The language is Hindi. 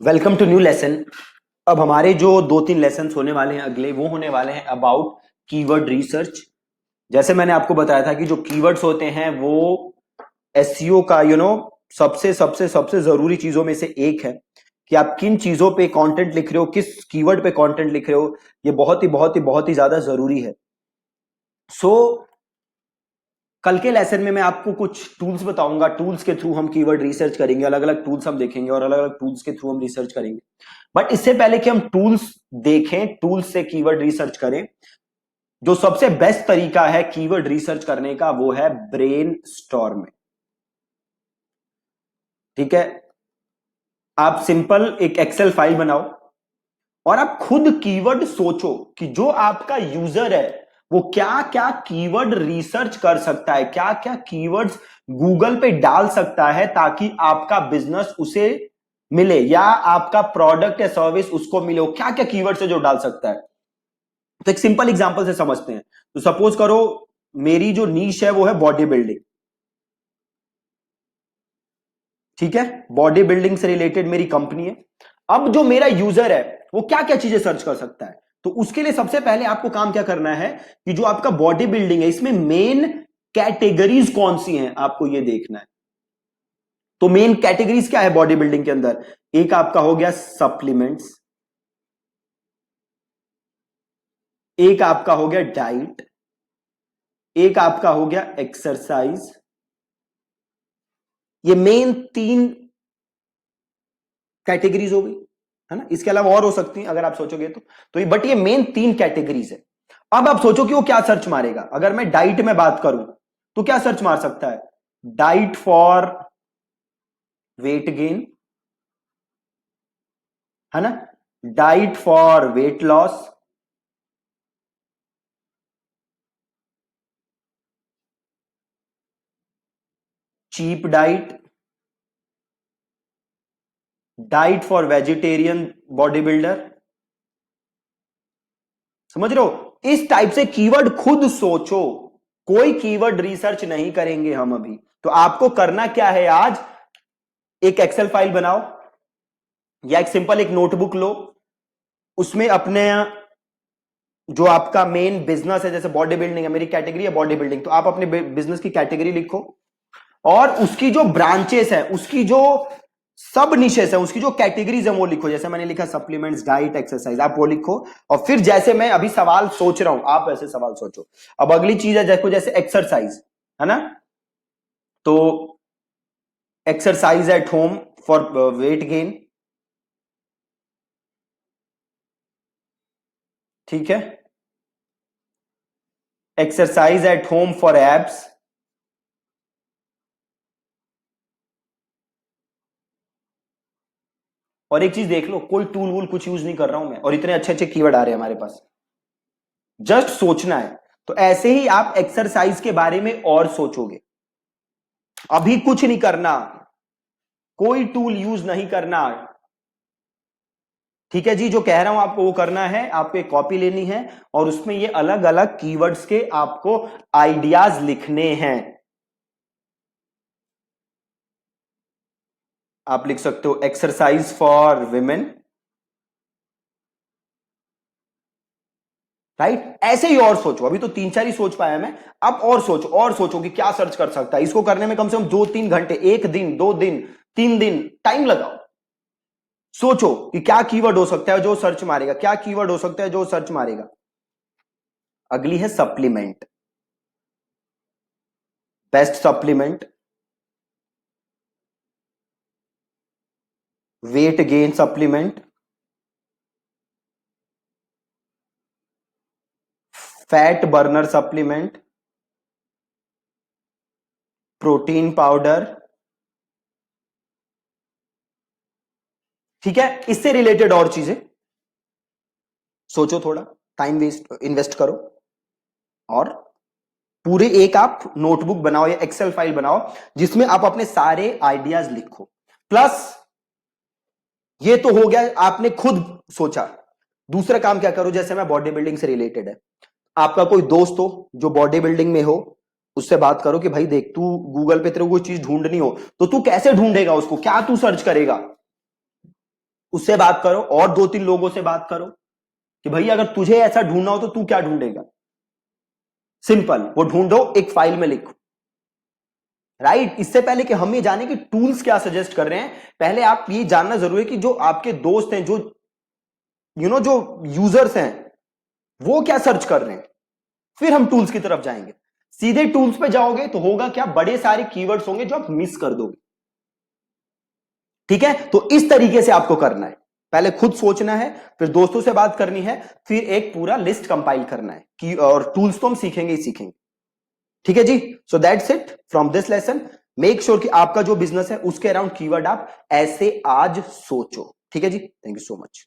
Welcome to new lesson. अब हमारे जो दो तीन लेसन होने वाले हैं अगले, वो होने वाले हैं अबाउट कीवर्ड रिसर्च। जैसे मैंने आपको बताया था कि जो कीवर्ड्स होते हैं वो एसईओ का सबसे सबसे सबसे जरूरी चीजों में से एक है कि आप किन चीजों पे कंटेंट लिख रहे हो, किस कीवर्ड पे कंटेंट लिख रहे हो। ये बहुत ही ज्यादा जरूरी है। सो कल के लेसन में मैं आपको कुछ टूल्स बताऊंगा। टूल्स के थ्रू हम कीवर्ड रिसर्च करेंगे, अलग अलग टूल्स हम देखेंगे और अलग अलग टूल्स के थ्रू हम रिसर्च करेंगे। बट इससे पहले कि हम टूल्स देखें, टूल्स से कीवर्ड रिसर्च करें, जो सबसे बेस्ट तरीका है कीवर्ड रिसर्च करने का वो है ब्रेन स्टॉर्मिंग। ठीक है, आप सिंपल एक एक्सेल फाइल बनाओ और आप खुद कीवर्ड सोचो कि जो आपका यूजर है वो क्या क्या कीवर्ड रिसर्च कर सकता है, क्या क्या कीवर्ड्स गूगल पे डाल सकता है ताकि आपका बिजनेस उसे मिले या आपका प्रोडक्ट या सर्विस उसको मिले। वो क्या क्या कीवर्ड है जो डाल सकता है। तो एक सिंपल एग्जांपल से समझते हैं। तो सपोज करो मेरी जो नीश है वो है बॉडी बिल्डिंग। ठीक है, बॉडी बिल्डिंग से रिलेटेड मेरी कंपनी है। अब जो मेरा यूजर है वो क्या क्या चीजें सर्च कर सकता है, तो उसके लिए सबसे पहले आपको काम क्या करना है कि जो आपका बॉडी बिल्डिंग है इसमें मेन कैटेगरीज कौन सी हैं आपको ये देखना है। तो मेन कैटेगरीज क्या है बॉडी बिल्डिंग के अंदर? एक आपका हो गया सप्लीमेंट्स, एक आपका हो गया डाइट, एक आपका हो गया एक्सरसाइज। ये मेन तीन कैटेगरीज हो गई, है ना। इसके अलावा और हो सकती हैं अगर आप सोचोगे तो ये, बट ये मेन तीन कैटेगरीज है। अब आप सोचो कि वो क्या सर्च मारेगा। अगर मैं डाइट में बात करूं तो क्या सर्च मार सकता है? डाइट फॉर वेट गेन, है ना, diet for weight loss, cheap diet, diet for vegetarian body builder. समझ रहे हो? इस टाइप से कीवर्ड खुद सोचो। कोई कीवर्ड रिसर्च नहीं करेंगे हम अभी। तो आपको करना क्या है, आज एक एक्सेल फाइल बनाओ या एक सिंपल एक नोटबुक लो। उसमें अपने जो आपका मेन बिजनेस है, जैसे बॉडी बिल्डिंग है, मेरी कैटेगरी है बॉडी बिल्डिंग, तो आप अपने बिजनेस की कैटेगरी लिखो और उसकी जो ब्रांचेस है, उसकी जो सब निशेस है, उसकी जो कैटेगरीज है वो लिखो। जैसे मैंने लिखा सप्लीमेंट्स, डाइट, एक्सरसाइज, आप वो लिखो। और फिर जैसे मैं अभी सवाल सोच रहा हूं आप वैसे सवाल सोचो। अब अगली चीज है देखो, जैसे एक्सरसाइज, है ना। तो exercise at home for weight gain. ठीक है, exercise at home for abs. और एक चीज देख लो, कोई टूल वूल कुछ यूज नहीं कर रहा हूं मैं और इतने अच्छे अच्छे कीवर्ड आ रहे हैं हमारे पास। जस्ट सोचना है। तो ऐसे ही आप एक्सरसाइज के बारे में और सोचोगे। अभी कुछ नहीं करना, कोई टूल यूज नहीं करना। ठीक है जी, जो कह रहा हूं आपको वो करना है। आपको एक कॉपी लेनी है और उसमें ये अलग अलग कीवर्ड्स के आपको आइडियाज लिखने हैं। आप लिख सकते हो एक्सरसाइज फॉर विमेन, राइट। ऐसे ही और सोचो। अभी तो तीन चार ही सोच पाया मैं, अब और सोचो, और सोचो कि क्या सर्च कर सकता है। इसको करने में कम से कम 2-3 घंटे, एक दिन, 2 दिन, 3 दिन टाइम लगाओ। सोचो कि क्या कीवर्ड हो सकता है जो सर्च मारेगा, क्या कीवर्ड हो सकता है जो सर्च मारेगा। अगली है supplement, best supplement, weight gain supplement, fat burner supplement, protein powder. ठीक है, इससे रिलेटेड और चीजें सोचो, थोड़ा टाइम वेस्ट इन्वेस्ट करो और पूरे एक आप नोटबुक बनाओ या एक्सेल फाइल बनाओ जिसमें आप अपने सारे आइडियाज लिखो। प्लस ये तो हो गया, आपने खुद सोचा। दूसरा काम क्या करो, जैसे मैं बॉडी बिल्डिंग से रिलेटेड है, आपका कोई दोस्त हो जो बॉडी बिल्डिंग में हो, उससे बात करो कि भाई देख, तू गूगल पे तेरे को कोई चीज ढूंढनी हो तो तू कैसे ढूंढेगा उसको, क्या तू सर्च करेगा। उससे बात करो और 2-3 लोगों से बात करो कि भाई अगर तुझे ऐसा ढूंढना हो तो तू क्या ढूंढेगा। सिंपल, वो ढूंढो, एक फाइल में लिखो। राइट, इससे पहले कि हम ये जाने कि टूल्स क्या सजेस्ट कर रहे हैं, पहले आप ये जानना जरूरी है कि जो आपके दोस्त हैं, जो जो यूजर्स हैं, वो क्या सर्च कर रहे हैं, फिर हम टूल्स की तरफ जाएंगे। सीधे टूल्स पे जाओगे तो होगा क्या, बड़े सारे कीवर्ड्स होंगे जो आप मिस कर दोगे। ठीक है, तो इस तरीके से आपको करना है, पहले खुद सोचना है, फिर दोस्तों से बात करनी है, फिर एक पूरा लिस्ट कंपाइल करना है कि, और टूल्स तो हम सीखेंगे ही सीखेंगे। ठीक है जी, so that's it from this lesson. Make sure कि आपका जो बिजनेस है उसके अराउंड कीवर्ड आप ऐसे आज सोचो। ठीक है जी, थैंक यू सो मच।